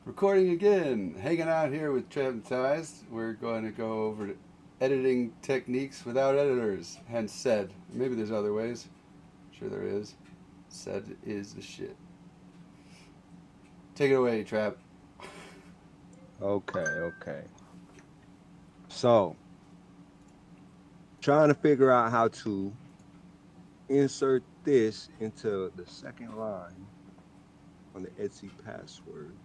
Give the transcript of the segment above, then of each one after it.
Recording again, hanging out here with Trapnatized. We're going to go over editing techniques without editors, hence said. Maybe there's other ways. Sure there is. Said is the shit. Take it away, Trap. Okay. So, trying to figure out how to insert this into the second line on the Etsy password.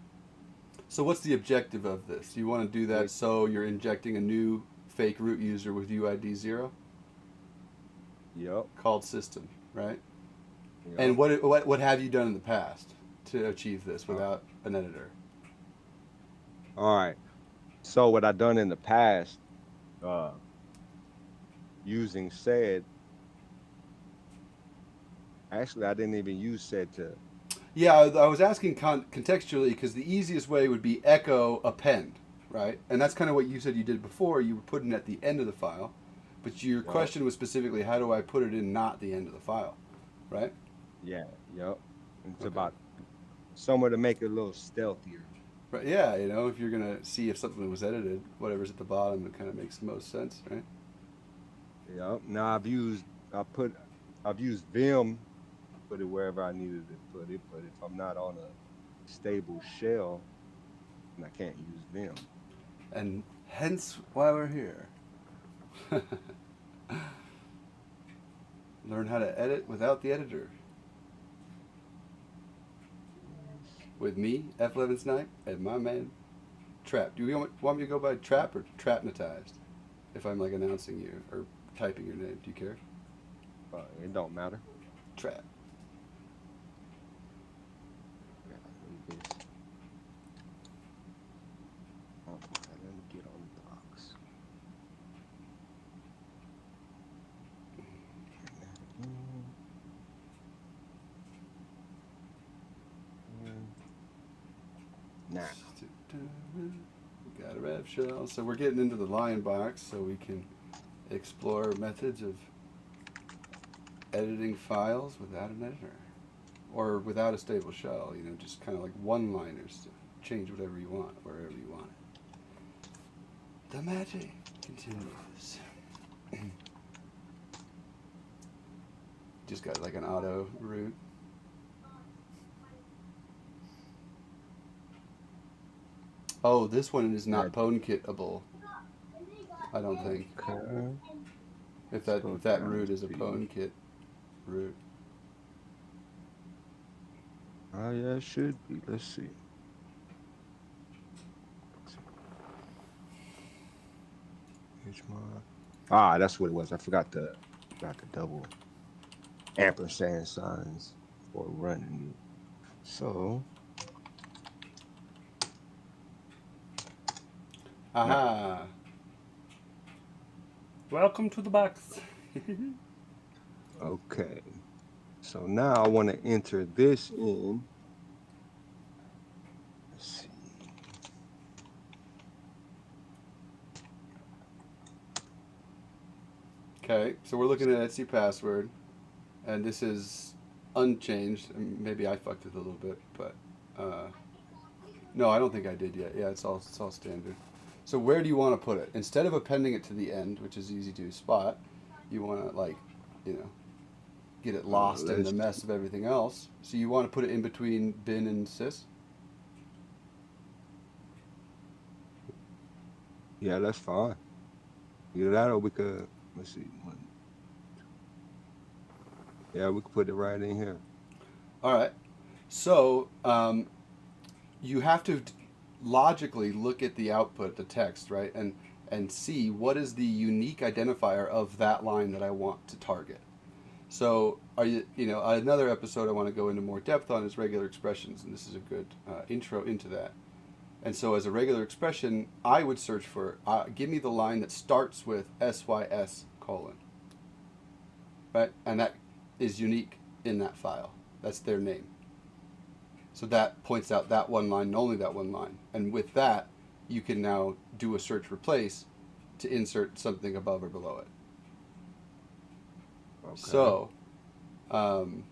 So what's the objective of this? You want to do that With so you're injecting a new fake root user with UID 0 Yep, called system, right? yep. And what have you done in the past to achieve this Uh, without an editor? all right. So what I done in the past, uh, using said, actually I didn't even use said to. Yeah, I was asking contextually because the easiest way would be echo append, right? And that's kind of what you said you did before. You were putting it at the end of the file, but your Yep, question was specifically how do I put it in not the end of the file, right? yeah, yep. It's Okay. about somewhere to make it a little stealthier. Right. Yeah, if you're gonna see if something was edited, whatever's at the bottom, it kind of makes the most sense, right? Yep. Now I've used Vim to put it wherever I needed to put it, but if I'm not on a stable shell, then I can't use Vim. And hence why we're here. Learn how to edit without the editor. Yes. With me, F11 Snipe, and my man Trap. Do you want me to go by Trap or Trapnatized? If I'm like announcing you or typing your name, do you care? It don't matter. Trap. I gotta move this. Oh, let me get on the box. Turn that again. And now. Got a rev shell. So we're getting into the line box so we can explore methods of editing files without an editor. Or without a stable shell, just kind of like one liners to change whatever you want, wherever you want it. The magic continues. Just got like an auto root. Oh, this one is Yeah. not pwn kitable. I don't think. Okay. If Let's that go if that down root is a to. pwn kit root. Oh yeah, it should be. Let's see. Here's my. That's what it was. I forgot the double ampersand signs for running it. So now, Aha! Welcome to the box. okay. So now I want to enter this in. Let's see. Okay, so we're looking at Etsy password, and this is unchanged. Maybe I fucked it a little bit, but uh, no, I don't think I did yet. Yeah, it's all standard. So where do you want to put it? Instead of appending it to the end, which is easy to spot, you want to you know, get it lost in the Let's. mess of everything else. So you want to put it in between bin and sys. Yeah, that's fine. Either that or we could. Let's see. Yeah, we could put it right in here. All right. So you have to logically look at the output, the text, right, and see what is the unique identifier of that line that I want to target. So, another episode I want to go into more depth on is regular expressions, and this is a good intro into that. And so, as a regular expression, I would search for give me the line that starts with sys colon, right, and that is unique in that file. That's their name. So that points out that one line and only that one line. And with that, you can now do a search replace to insert something above or below it. Okay. So, um,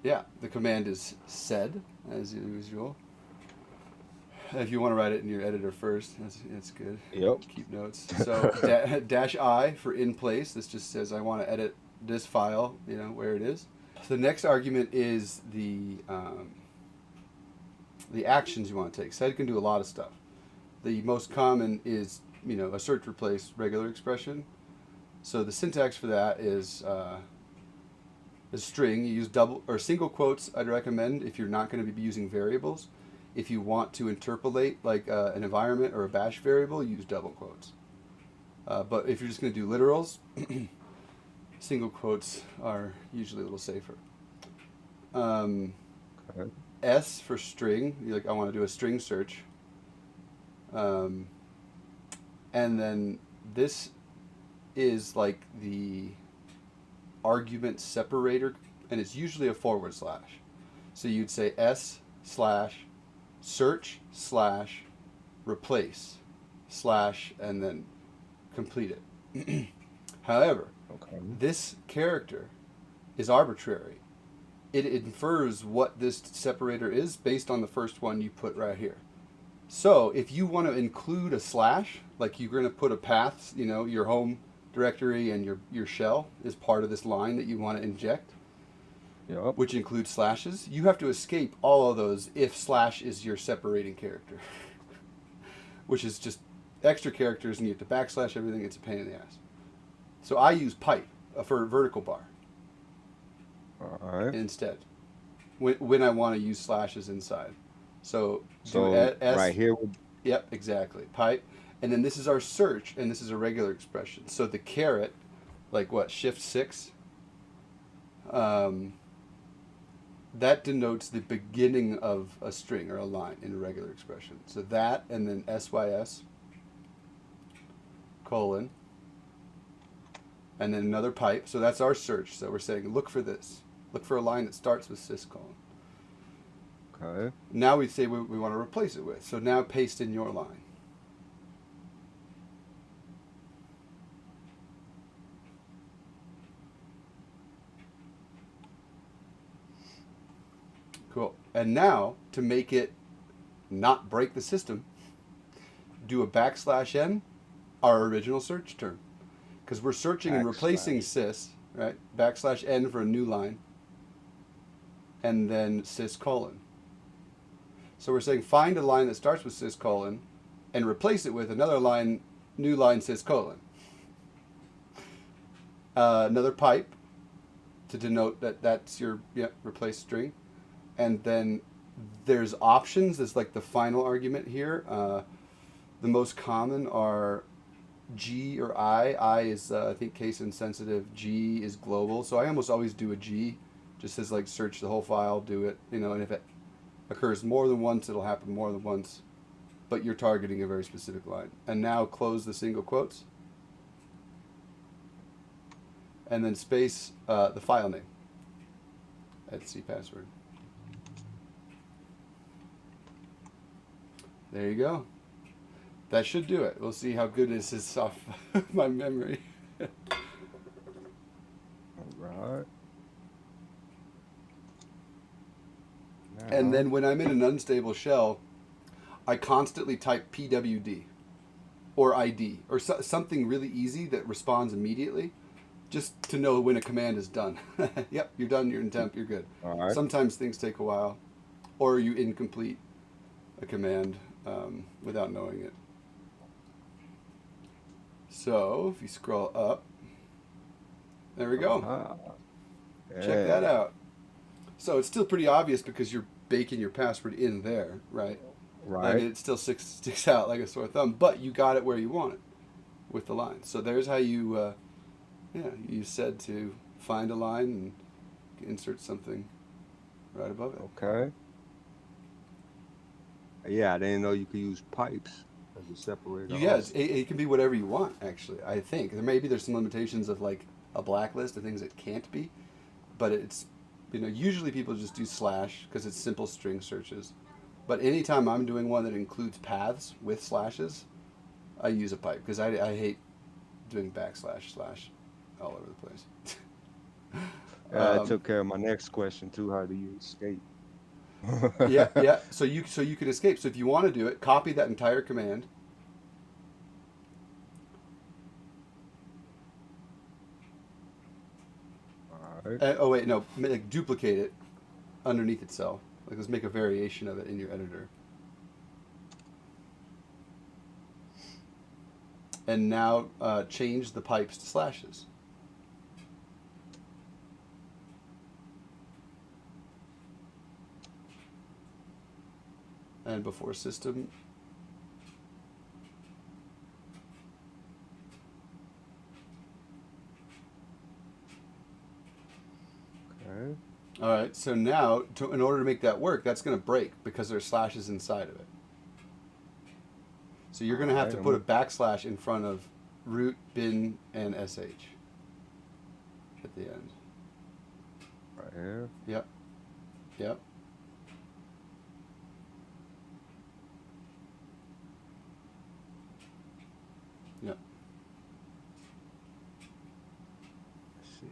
Yeah, the command is sed, as usual. If you want to write it in your editor first, that's good. Yep. Keep notes. So dash I for in place. This just says I want to edit this file, where it is. The next argument is the actions you want to take. Sed can do a lot of stuff. The most common is a search replace regular expression. So the syntax for that is a string. You use double or single quotes. I'd recommend if you're not going to be using variables. If you want to interpolate like an environment or a bash variable, use double quotes. But if you're just going to do literals, single quotes are usually a little safer. Okay. S for string. I want to do a string search. And then this is like the argument separator, and it's usually a forward slash. So you'd say S slash search slash replace slash and then complete it. However, Okay. this character is arbitrary. It infers what this separator is based on the first one you put right here. So if you want to include a slash, like you're going to put a path, your home directory and your shell is part of this line that you want to inject, Yep. which includes slashes, you have to escape all of those if slash is your separating character, which is just extra characters and you have to backslash everything. It's a pain in the ass. So I use pipe for vertical bar All right. instead when I want to use slashes inside. So do So S. right here, Yep, exactly. Pipe. And then this is our search, and this is a regular expression. So the caret, like what, shift 6? That denotes the beginning of a string or a line in a regular expression. So that, and then sys, colon, and then another pipe. So that's our search. So we're saying, look for this. Look for a line that starts with syscolon. okay. Now we say we want to replace it with. So now paste in your line. Cool. And now, to make it not break the system, do a \n, our original search term. Because we're searching and replacing sys, right? \n for a new line, and then syscolon. So we're saying find a line that starts with syscolon and replace it with another line, new line syscolon. Another pipe to denote that that's your replace string. And then there's options. There's like the final argument here. The most common are G or I. I is, I think, case insensitive. G is global. So I almost always do a G. Just says like search the whole file, do it. And if it occurs more than once, it'll happen more than once. But you're targeting a very specific line. And now close the single quotes. And then space the file name at C password. There you go. That should do it. We'll see how good this is off my memory. All right. And then when I'm in an unstable shell, I constantly type PWD or ID or something really easy that responds immediately, just to know when a command is done. Yep, you're done, you're in temp, you're good. All right. Sometimes things take a while, or you incomplete a command without knowing it. So if you scroll up, there we go. Yeah. Check that out. So it's still pretty obvious because you're baking your password in there, right? Right. I mean, it still sticks out like a sore thumb, but you got it where you want it with the line. So there's how you, you said to find a line and insert something right above it. Okay. Yeah, I didn't know you could use pipes as a separator. Yes, it can be whatever you want, actually, I think. There's some limitations of like a blacklist of things it can't be, but it's, usually people just do slash because it's simple string searches. But anytime I'm doing one that includes paths with slashes, I use a pipe because I hate doing // all over the place. It took care of my next question too. How do you escape? Yeah, yeah. So you can escape. So if you want to do it, copy that entire command. All right. Oh wait, no, like duplicate it underneath itself. Like let's make a variation of it in your editor. And now change the pipes to slashes. And before system. Okay. All right, so now in order to make that work, that's going to break because there's slashes inside of it. So you're going to All have right. to put a backslash in front of root, bin, and sh at the end. Right here. Yep. Yep. Yep. Let's see.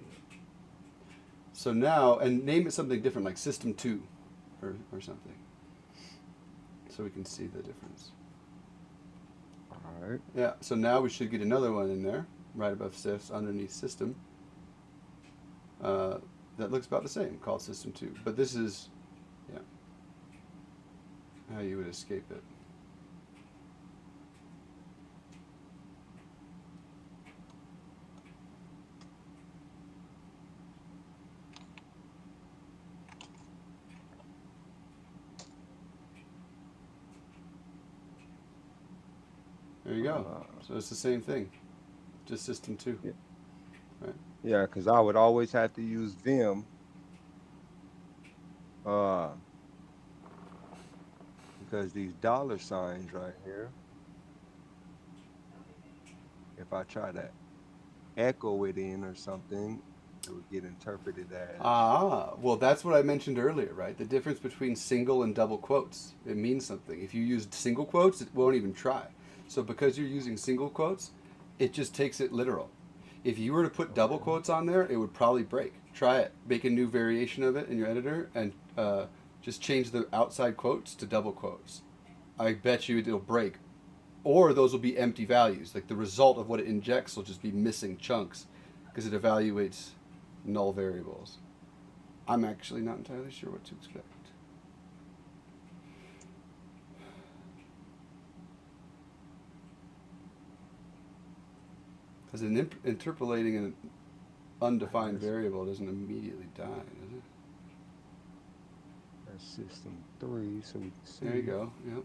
So now, and name it something different, like System 2 or something. So we can see the difference. All right. Yeah, so now we should get another one in there, right above sys, underneath System. That looks about the same, called System 2. But this is, yeah, how you would escape it. There you go. So it's the same thing, just System 2. Yeah. Right? Yeah, because I would always have to use Vim. Uh, because these dollar signs right here, if I try to echo it in or something, it would get interpreted as. Ah, well, that's what I mentioned earlier, right? The difference between single and double quotes. It means something. If you use single quotes, it won't even try. So because you're using single quotes, it just takes it literal. If you were to put double Okay. quotes on there, it would probably break. Try it. Make a new variation of it in your editor and just change the outside quotes to double quotes. I bet you it'll break. Or those will be empty values. Like the result of what it injects will just be missing chunks because it evaluates null variables. I'm actually not entirely sure what to expect. Because interpolating an undefined That's, variable doesn't immediately die, does it? that's system 3, so we can There you see. go. Yep.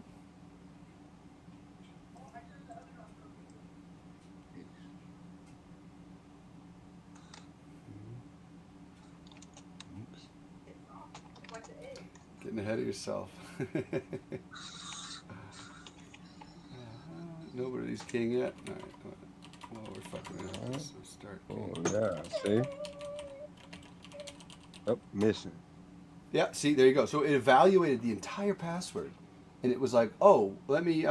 Oops. Getting ahead of yourself. Nobody's king yet. All right. Well, we're fucking it up. All right. So start Oh, king. yeah. See? Oh, missing. Yeah. See, there you go. So it evaluated the entire password, and it was like, oh, let me,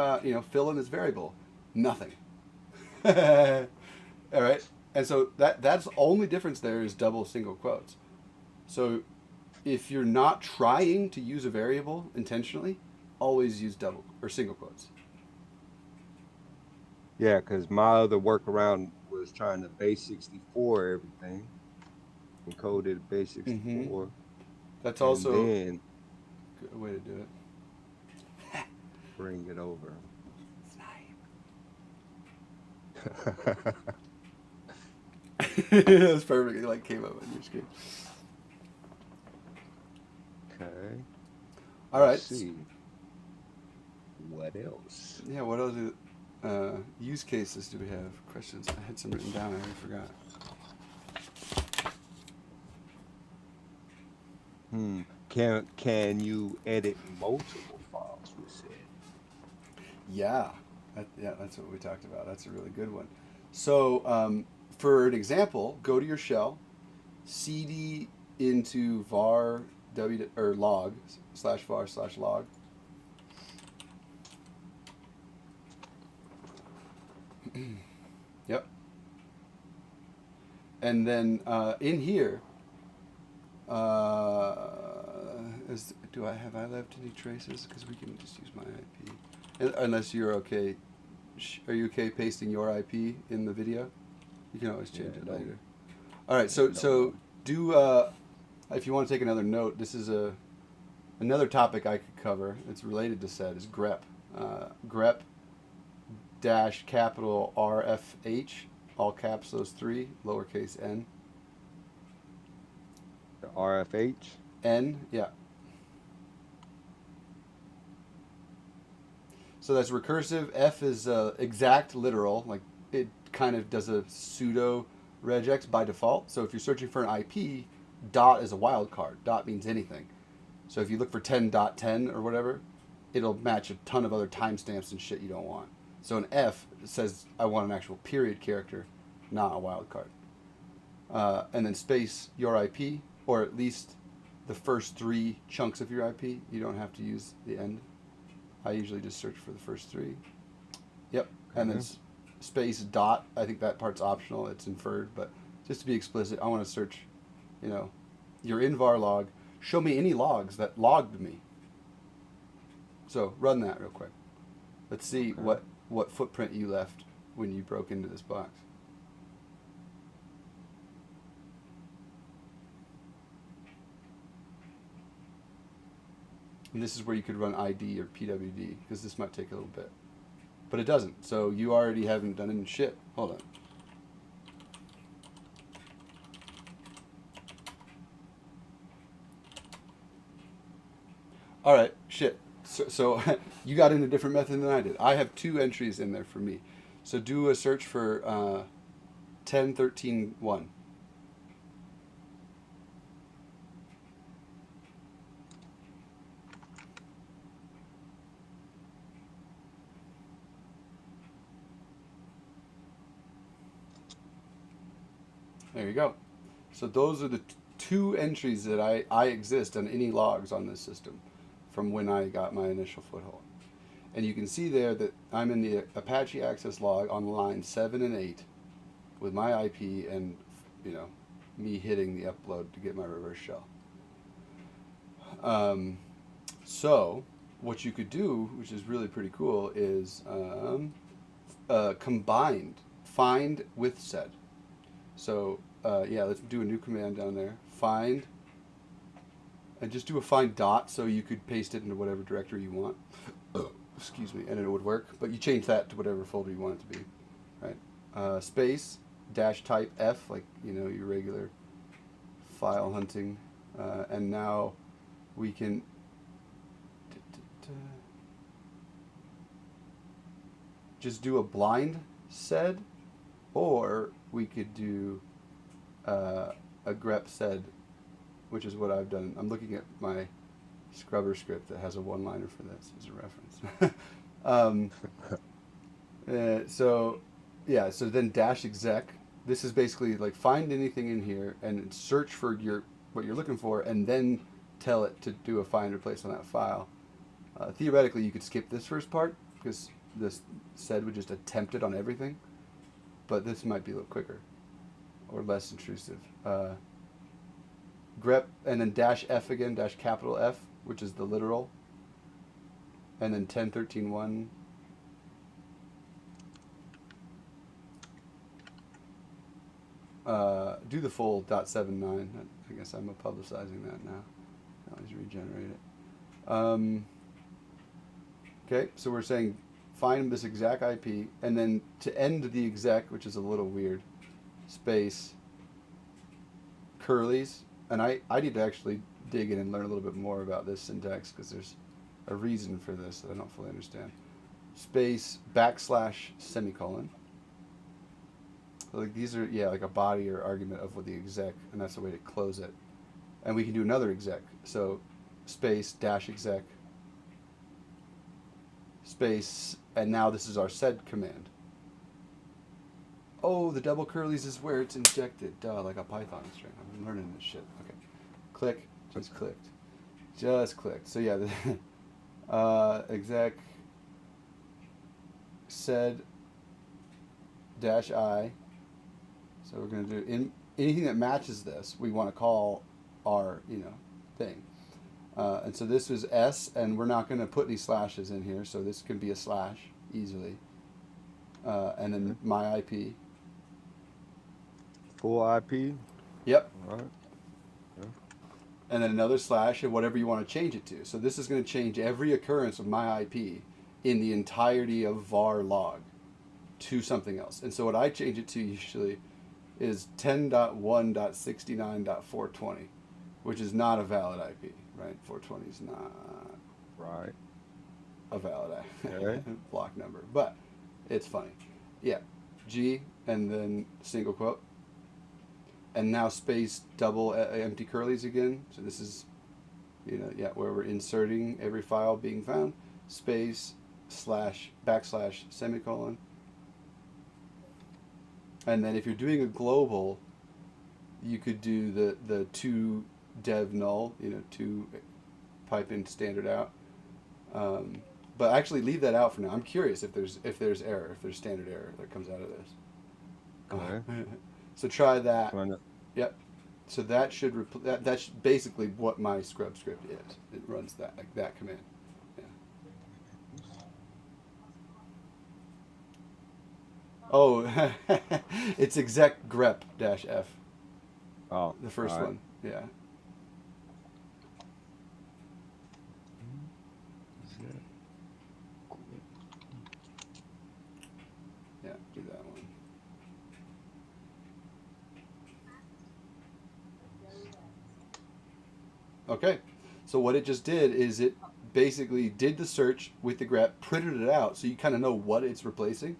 fill in this variable. Nothing. All right. And so that's the only difference there is double single quotes. So if you're not trying to use a variable intentionally, always use double or single quotes. Yeah, because my other workaround was trying to base 64 everything, encoded base Mm-hmm. 64, That's and also then a good way to do it. bring it over. That was perfect. It like came up on your screen. Okay. All Let's right. see. What else? Yeah. What other use cases do we have? Questions. I had some written down. I already forgot. Can you edit multiple files? We said. Yeah. That's what we talked about. That's a really good one. So, for an example, go to your shell, cd into var w or log slash var slash log. Yep. And then in here, Do I have I left any traces? Because we can just use my IP. Unless you're okay. Are you okay pasting your IP in the video? You can always change it later. All right. So do if you want to take another note, this is another topic I could cover. It's related to SED is grep. Grep dash capital RFH, all caps those three, lowercase n. The RFH. N, yeah. So that's recursive. F is exact literal, like it kind of does a pseudo regex by default. So if you're searching for an IP, dot is a wildcard. Dot means anything. So if you look for 10.10 or whatever, it'll match a ton of other timestamps and shit you don't want. So an F says I want an actual period character, not a wildcard. And then space your IP, or at least the first three chunks of your IP. You don't have to use the end. I usually just search for the first three. Yep. And then space dot. I think that part's optional. It's inferred. But just to be explicit, I want to search, your invar log. Show me any logs that logged me. So run that real quick. Let's see what footprint you left when you broke into this box. And this is where you could run ID or PWD, because this might take a little bit. But it doesn't, so you already haven't done any shit. Hold on. All right, shit. So you got in a different method than I did. I have 2 entries in there for me. So do a search for 10.13.1. There you go. So those are the 2 entries that I exist on any logs on this system from when I got my initial foothold. And you can see there that I'm in the Apache access log on line 7 and 8 with my IP and, me hitting the upload to get my reverse shell. So what you could do, which is really pretty cool, is combined find with sed. So let's do a new command down there. Find, and just do a find dot so you could paste it into whatever directory you want. Excuse me, and it would work. But you change that to whatever folder you want it to be, right? Space dash type F, like your regular file hunting, and now we can just do a blind sed, or we could do a grep sed, which is what I've done. I'm looking at my scrubber script that has a one-liner for this as a reference. So then dash exec. This is basically like find anything in here and search for what you're looking for, and then tell it to do a find replace on that file. Theoretically, you could skip this first part because this sed would just attempt it on everything, but this might be a little quicker or less intrusive. Grep and then dash F again, dash capital F, which is the literal, and then 10.13.1. Do the full .79. I guess I'm publicizing that now. I'll just regenerate it. Okay, so we're saying find this exact IP, and then to end the exec, which is a little weird, space curlies. And I need to actually dig in and learn a little bit more about this syntax because there's a reason for this that I don't fully understand. Space / semicolon. Like these are like a body or argument of what the exec, and that's the way to close it. And we can do another exec. So space dash exec space, and now this is our sed command. Oh, the double curlies is where it's injected. Duh, like a Python string. I'm learning this shit. Okay. Click. Just clicked. Just clicked. So yeah, the exec sed dash I. So we're going to do anything that matches this, we want to call our thing. And so this is S, and we're not going to put any slashes in here, so this can be a slash easily. And then my IP. Full IP. Yep. All right. Yeah. And then another slash and whatever you want to change it to. So this is going to change every occurrence of my IP in the entirety of var log to something else. And so what I change it to usually is 10.1.69.420, which is not a valid IP, right? 420 is not Right. a valid Okay. block number, but it's funny. Yeah, G and then single quote, and now space double empty curlies again. So this is, where we're inserting every file being found, space slash backslash semicolon. And then if you're doing a global, you could do the to dev null, to pipe in standard out. But actually leave that out for now. I'm curious if there's error, if there's standard error that comes out of this. Okay. So try that. Trying to- Yep. So that should that's basically what my scrub script is. It runs that like that command. Yeah. Oh, it's exec grep -f. Oh. The first all right. one. Yeah. Yeah. Do that one. Okay. So what it just did is it basically did the search with the grep, printed it out, so you kind of know what it's replacing.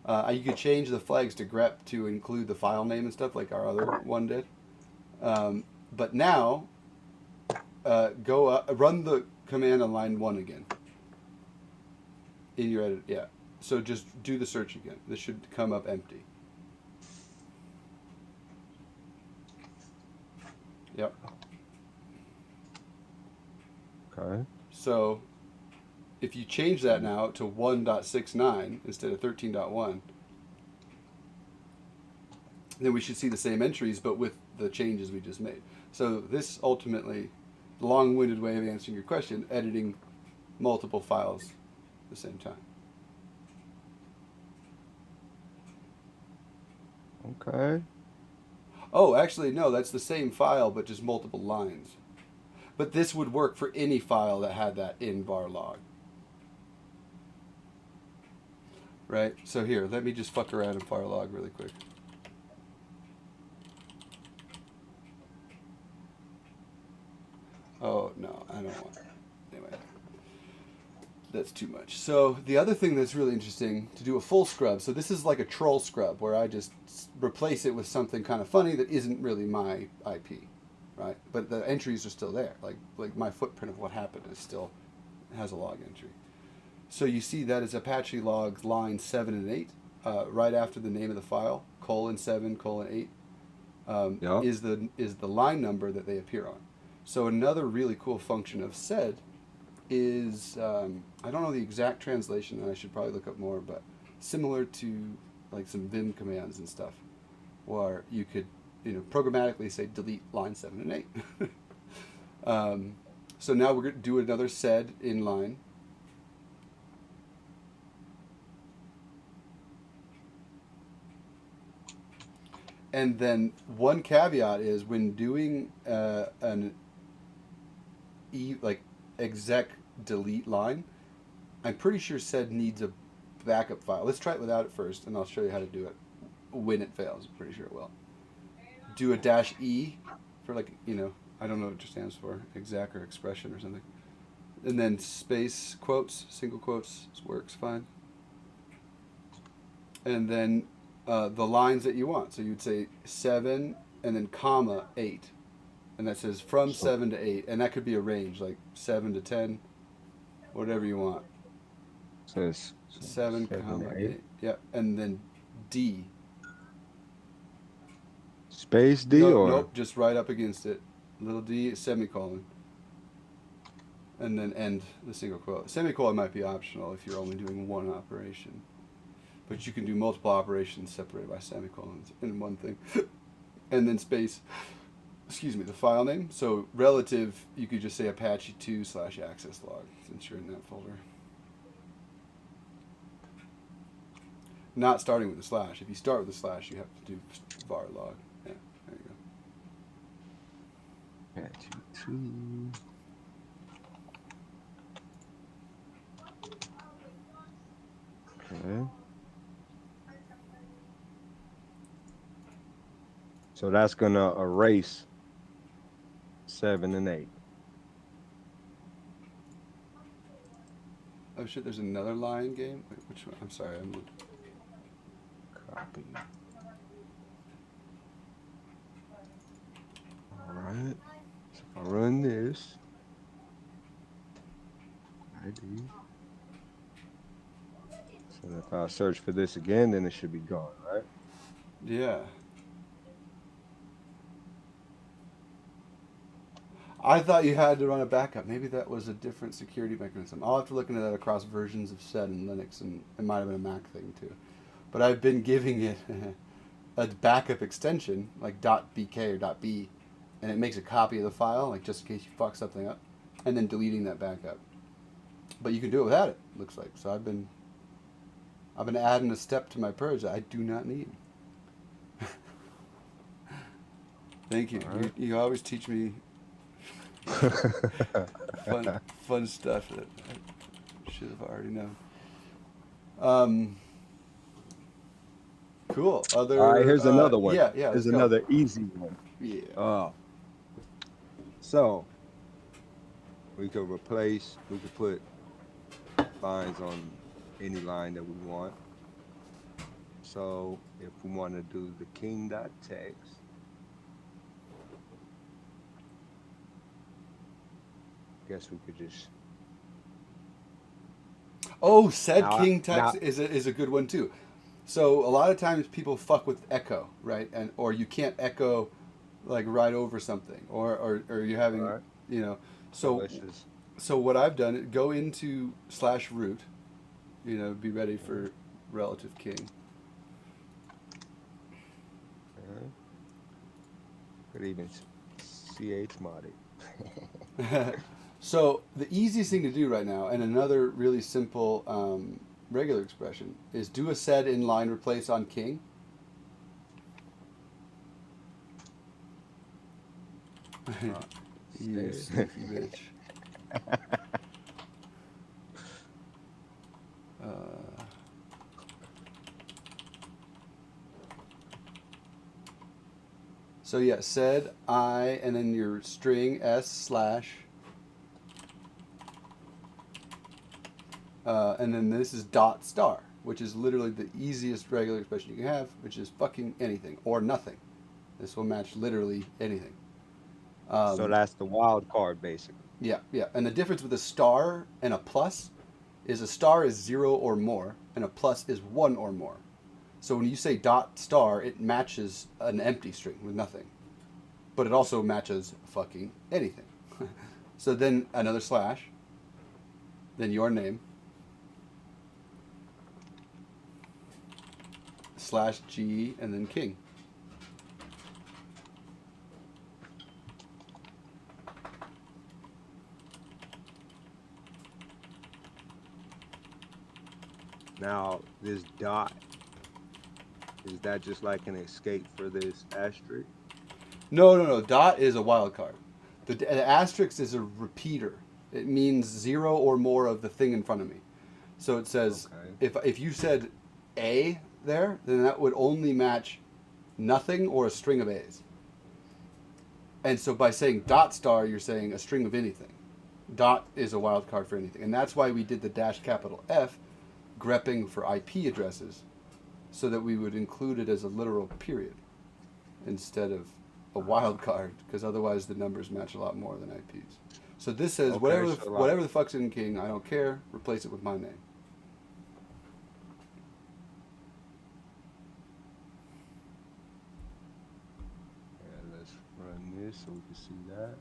You could change the flags to grep to include the file name and stuff like our other one did. But now, go up, run the command on line 1 again in your edit. Yeah. So just do the search again. This should come up empty. Yep. Okay. So if you change that now to 1.69 instead of 13.1, then we should see the same entries, but with the changes we just made. So this ultimately, long-winded way of answering your question, editing multiple files at the same time. Okay. Oh, actually, no, that's the same file, but just multiple lines. But this would work for any file that had that in var log. Right? So here, let me just fuck around in var log really quick. Oh, no, I don't want. Anyway, that's too much. So the other thing that's really interesting, to do a full scrub, so this is like a troll scrub where I just replace it with something kind of funny that isn't really my IP, right? But the entries are still there. Like my footprint of what happened is still has a log entry. So you see that as Apache logs line 7 and 8, right after the name of the file, :7:8, Yep. is the line number that they appear on. So another really cool function of sed is, I don't know the exact translation, and I should probably look up more, but similar to like some Vim commands and stuff, where you could programmatically say delete line 7 and 8. So now we're going to do another sed inline. And then one caveat is when doing an exec delete line, I'm pretty sure sed needs a backup file. Let's try it without it first, and I'll show you how to do it when it fails. I'm pretty sure it will. Do a -e for I don't know what it stands for, exec or expression or something. And then space quotes, single quotes works fine. And then the lines that you want. So you'd say 7 and then comma 8. And that says from 7 to 8. And that could be a range, like 7 to 10, whatever you want. Says 7, comma 8. Yep. And then D. Space D No, or nope, just right up against it. Little d, semicolon. And then end the single quote. Semicolon might be optional if you're only doing one operation. But you can do multiple operations separated by semicolons in one thing. And then space. excuse me, the file name. So relative, you could just say Apache2/access log since you're in that folder. Not starting with a slash. If you start with a slash, you have to do var log. Yeah, there you go. Apache 2. Okay. So that's gonna erase 7 and 8. Oh shit, there's another line game? Wait, which one? I'm sorry, I'm... Copy. All right. So if I run this, ID. So if I search for this again, then it should be gone, right? Yeah. I thought you had to run a backup. Maybe that was a different security mechanism. I'll have to look into that across versions of sed and Linux, and it might have been a Mac thing too. But I've been giving it a backup extension, like .bk or .b, and it makes a copy of the file, like just in case you fuck something up, and then deleting that backup. But you can do it without it, looks like. So I've been adding a step to my purge that I do not need. Thank you. All right. You always teach me fun stuff that I should have already known. Cool. Other. All right, here's another one. Yeah. Here's Let's another go. easy one. Yeah. So we could put lines on any line that we want. So if we want to do the king.text, guess we could just. Oh, sed Now- king text now- is a good one too. So a lot of times people fuck with echo, right? And or you can't echo like right over something, or you're having All right. you know. So So let's just. so what I've done, go into /root, be ready for relative king. Could even chmod it. So the easiest thing to do right now, and another really simple regular expression, is do a sed inline replace on king. You sneaky bitch. So yeah, sed I and then your string s/, and then this is dot star, which is literally the easiest regular expression you can have, which is fucking anything or nothing. This will match literally anything. So that's the wild card, basically. Yeah. And the difference with a star and a plus is a star is 0 or more, and a plus is 1 or more. So when you say dot star, it matches an empty string with nothing. But it also matches fucking anything. So then another slash, then your name, /G, and then king. Now, this dot, is that just like an escape for this asterisk? No. Dot is a wild card. The asterisk is a repeater. It means 0 or more of the thing in front of me. So it says, if you said A there, then that would only match nothing or a string of A's. And so by saying dot star, you're saying a string of anything. Dot is a wild card for anything. And that's why we did the -F grepping for IP addresses, so that we would include it as a literal period instead of a wild card, because otherwise the numbers match a lot more than IPs. So this says whatever the fuck's in king, I don't care, replace it with my name. Yeah, let's run this so we can see that.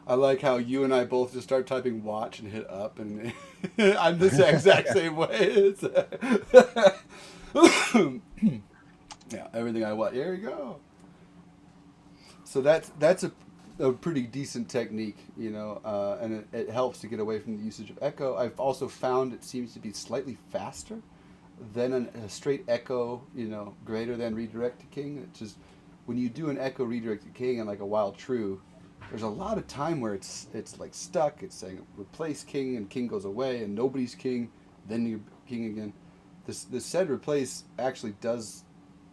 I like how you and I both just start typing watch and hit up, and I'm the exact same way. Yeah, everything I want. There you go. So that's a pretty decent technique, and it helps to get away from the usage of echo. I've also found it seems to be slightly faster than a straight echo, greater than redirect to king. It's just when you do an echo redirect to king and like a wild true, there's a lot of time where it's like stuck. It's saying replace king and king goes away and nobody's king, then you're king again. This said replace actually does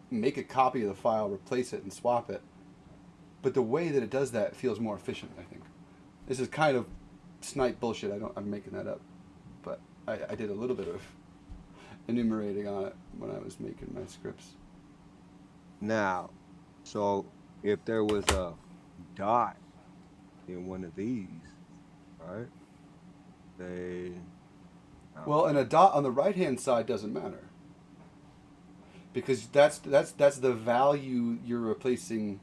make a copy of the file, replace it, and swap it. But the way that it does that feels more efficient, I think. This is kind of snipe bullshit. I'm making that up, but I did a little bit of enumerating on it when I was making my scripts. Now, so if there was a dot in one of these, right? They, Well, and a dot on the right hand side doesn't matter because that's the value you're replacing.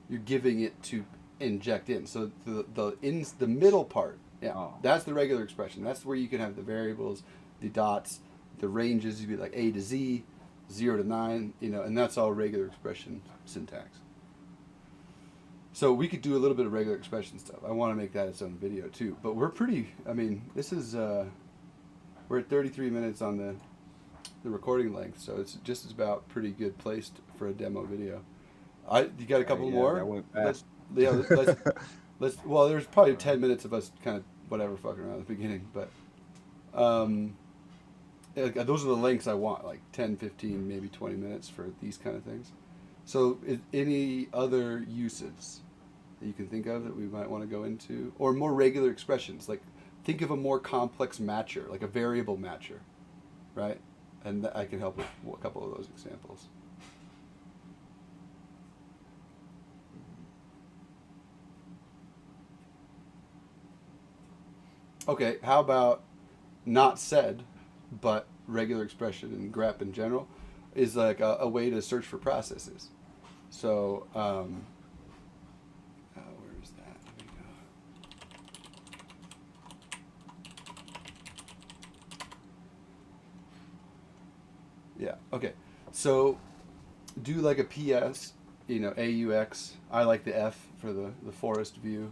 You're giving it to inject in. So the middle part, yeah, oh, that's the regular expression. That's where you can have the variables, the dots, the ranges. You'd be like A to Z, 0 to 9, and that's all regular expression syntax. So we could do a little bit of regular expression stuff. I want to make that its own video too. But we're pretty. I mean, this is we're at 33 minutes on the recording length, so it's just about pretty good placed for a demo video. You got a couple yeah, more? that went Let's fast. yeah. Let's. Well, there's probably 10 minutes of us kind of whatever fucking around at the beginning, but those are the lengths I want, like 10, 15, maybe 20 minutes for these kind of things. So, any other uses that you can think of that we might want to go into, or more regular expressions? Like, think of a more complex matcher, like a variable matcher, right? And I can help with a couple of those examples. Okay, how about not said, but regular expression and grep in general is like a way to search for processes. So, where is that? There we go. Yeah. Okay. So, do like a PS. AUX. I like the F for the forest view.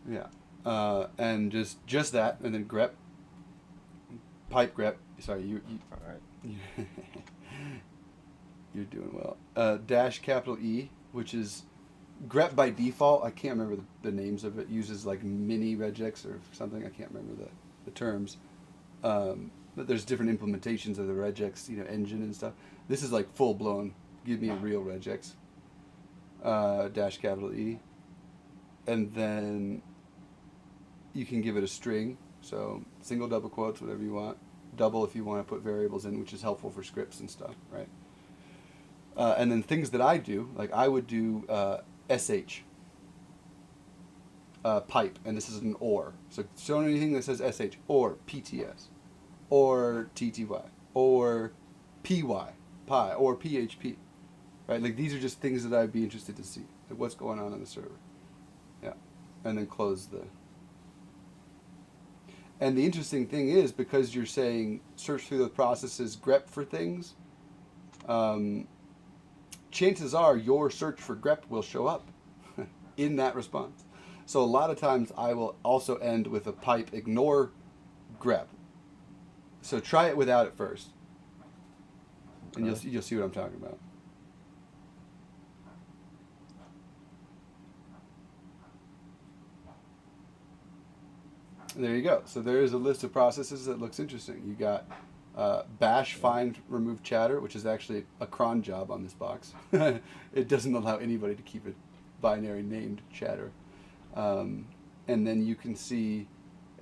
Yeah. And just that, and then grep, pipe grep. Sorry, All right. you're doing well. Dash capital E, which is grep by default. I can't remember the names of it. Uses like mini regex or something. I can't remember the terms. But there's different implementations of the regex, engine and stuff. This is like full blown. Give me a real regex. Dash capital E, and then you can give it a string. So single, double quotes, whatever you want. Double if you want to put variables in, which is helpful for scripts and stuff, right? And then things that I do, like I would do sh, pipe, and this is an or. So show anything that says sh or pts, or tty, or py, pi, or php, right? Like these are just things that I'd be interested to see, like what's going on the server. Yeah, and then close the. And the interesting thing is, because you're saying search through the processes, grep for things, chances are your search for grep will show up in that response. So a lot of times I will also end with a pipe ignore grep. So try it without it first, and you'll see what I'm talking about. There you go. So there is a list of processes that looks interesting. You got bash find remove chatter, which is actually a cron job on this box. It doesn't allow anybody to keep a binary named chatter. And then you can see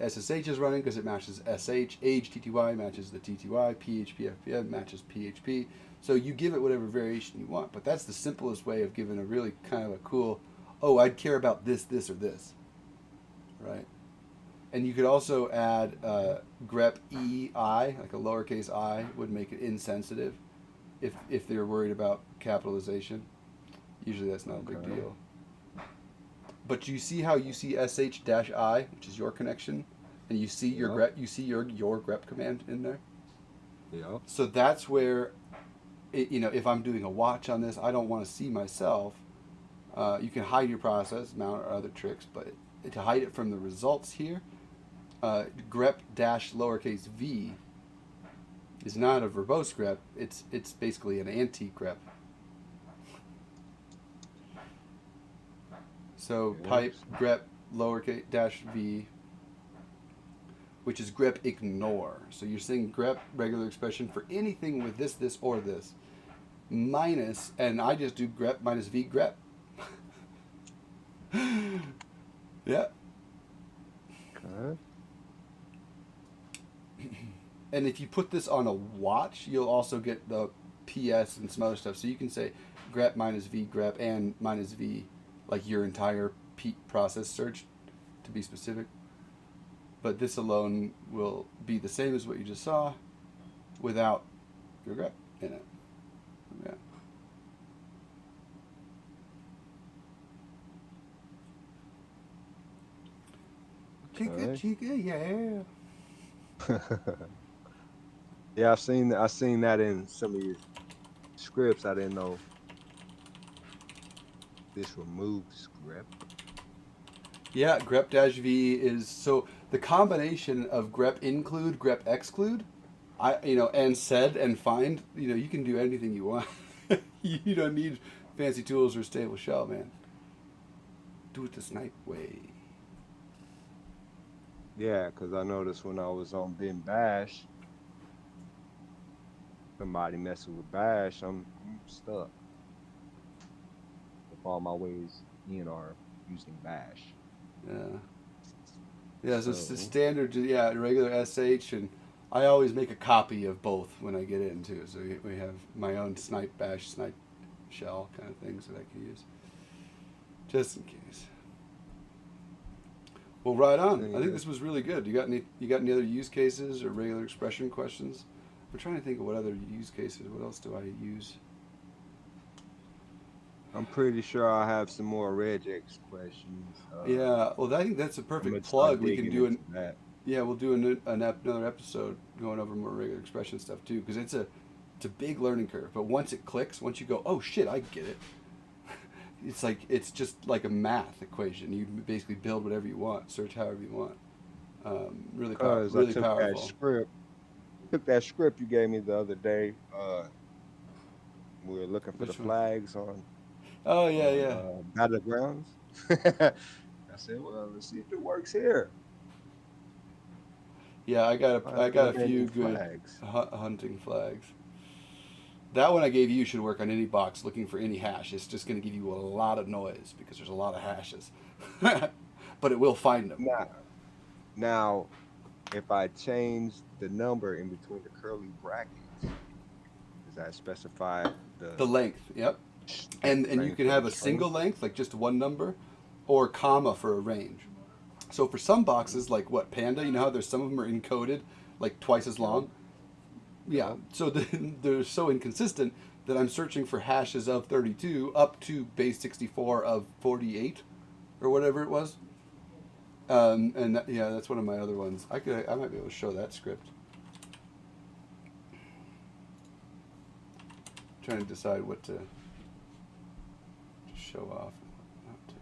SSH is running because it matches SH. Age TTY matches the TTY. PHP FPM matches PHP. So you give it whatever variation you want. But that's the simplest way of giving a really kind of a cool, oh, I'd care about this, this, or this. Right? And you could also add grep EI, like a lowercase I, would make it insensitive if they're worried about capitalization. Usually that's not a big deal. But you see how you see sh-i, which is your connection, and you see your grep command in there? Yeah. So that's where if I'm doing a watch on this, I don't want to see myself. You can hide your process, mount, or other tricks, but to hide it from the results here, grep dash lowercase v is not a verbose grep. It's basically an anti-grep. So pipe Yes. grep lowercase dash v, which is grep ignore. So you're saying grep regular expression for anything with this, or this. Minus, and I just do grep minus v grep. Yeah. Okay. And if you put this on a watch, you'll also get the PS and some other stuff. So you can say grep minus v grep and minus v, like your entire process search, to be specific. But this alone will be the same as what you just saw, without your grep in it. Yeah. Chica, Okay. chica, yeah. Yeah, I seen that in some of your scripts. I didn't know this removed script. Yeah, grep dash v is so the combination of grep include, grep exclude, and sed and find. You can do anything you want. You don't need fancy tools or stable shell, man. Do it the snipe way. Yeah, because I noticed when I was on Ben Bash, somebody messing with Bash, I'm stuck. If all my ways in are using Bash. Yeah. Yeah, so it's the So standard, yeah, regular SH, and I always make a copy of both when I get in, too. So we have my own snipe bash, snipe shell kind of things that I can use, just in case. Well, right on. I think yeah, this was really good. You got any other use cases or regular expression questions? I'm trying to think of what other use cases. What else do I use? I'm pretty sure I have some more regex questions. Yeah, well, I think that's a I'm perfect gonna start plug. We can digging do into that. yeah, we'll do another episode going over more regular expression stuff too, because it's a big learning curve. But once it clicks, once you go, oh shit, I get it. It's just like a math equation. You basically build whatever you want, search however you want. Cause I Really powerful. took that script you gave me the other day. We were looking for the Which one? flags on Oh yeah, yeah, battlegrounds. I said, well, let's see if it works here. yeah. I I put got a few random good flags. hunting flags. That one I gave you should work on any box looking for any hash. It's just going to give you a lot of noise because there's a lot of hashes, but it will find them. Now, now, if I change the number in between the curly brackets, does that specify The length, yep. the And you length can of the have a string? single length, like just one number, or comma for a range. So for some boxes, like what Panda, you know how there's some of them are encoded like twice as Yep, long. Yeah, yep. so they're so inconsistent that I'm searching for hashes of 32 up to base 64 of 48 or whatever it was. Yeah, that's one of my other ones. I might be able to show that script. Trying to decide what to show off and what not to.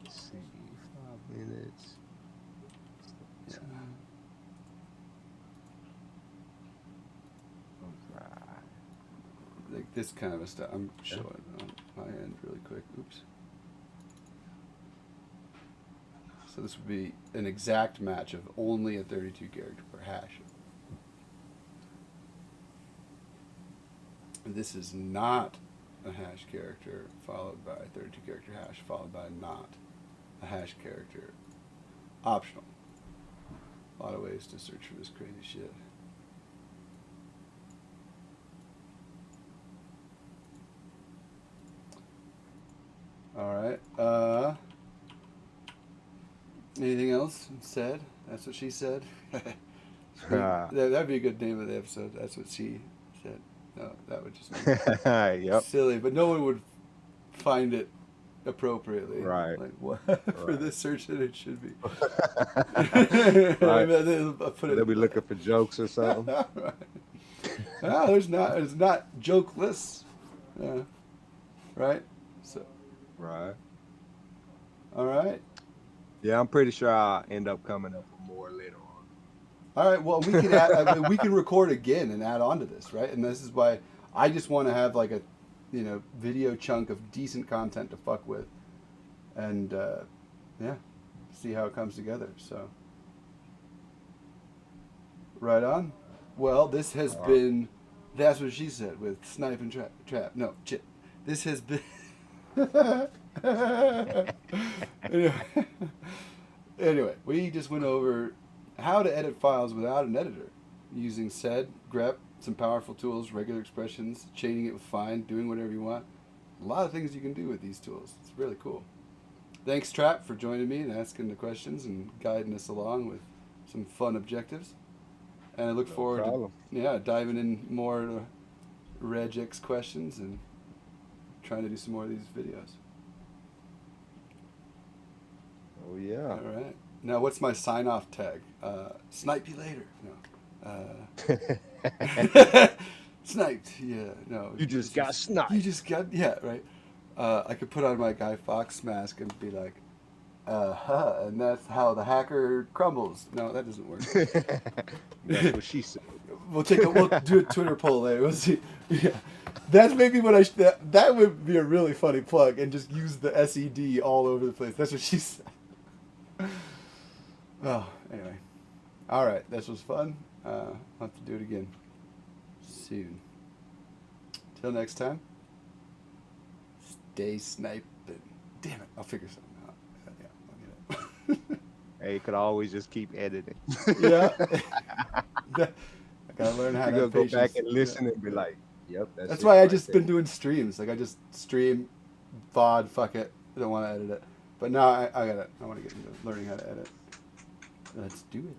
Let's see, 5 minutes. Yeah. All right. Like this kind of stuff. I'm Yeah. showing on my end really quick. Oops. So this would be an exact match of only a 32 character per hash. This is not a hash character followed by a 32 character hash followed by not a hash character. Optional. A lot of ways to search for this crazy shit. All right. Anything else said? That's what she said. That'd be a good name of the episode. That's what she said. No, that would just be Yep. silly, but no one would find it appropriately. Right. Like what for Right. this search that it should be. Right. I'll put They'll it. be looking for jokes or something. Right. No, there's not. It's not jokeless. Yeah. Right. So, Right. all right. Yeah, I'm pretty sure I'll end up coming up with more later All right. Well, we can add, we can record again and add on to this, right? And this is why I just want to have like a, video chunk of decent content to fuck with, and yeah, see how it comes together. So, right on. Well, this has on. been. That's what she said with snipe and trap. No, chip. This has been. anyway, anyway, we just went over how to edit files without an editor using sed, grep, some powerful tools, regular expressions, chaining it with find, doing whatever you want. A lot of things you can do with these tools. It's really cool. Thanks, Trap, for joining me and asking the questions and guiding us along with some fun objectives. And I look No forward problem. to diving in more to regex questions and trying to do some more of these videos. Oh yeah. All right. Now, what's my sign off tag? Snipe you later. No. Sniped. Yeah. No. You just got sniped. You just got. Yeah. Right. I could put on my Guy Fawkes mask and be like, and that's how the hacker crumbles. No, that doesn't work. That's what she said. We'll do a Twitter poll later. We'll see. Yeah. That's maybe what that would be a really funny plug and just use the SED all over the place. That's what she said. Oh, anyway. All right, this was fun. I'll have to do it again soon. Till next time, stay sniping. Damn it, I'll figure something out. Yeah, I'll get it. Hey, you could always just keep editing. Yeah. I gotta learn how You to gotta have go patience. back and listen and be like, yep, That's it why I right just there. been doing streams. Like I just stream, VOD, fuck it. I don't want to edit it. But now I got it. I want to get into learning how to edit. Let's do it.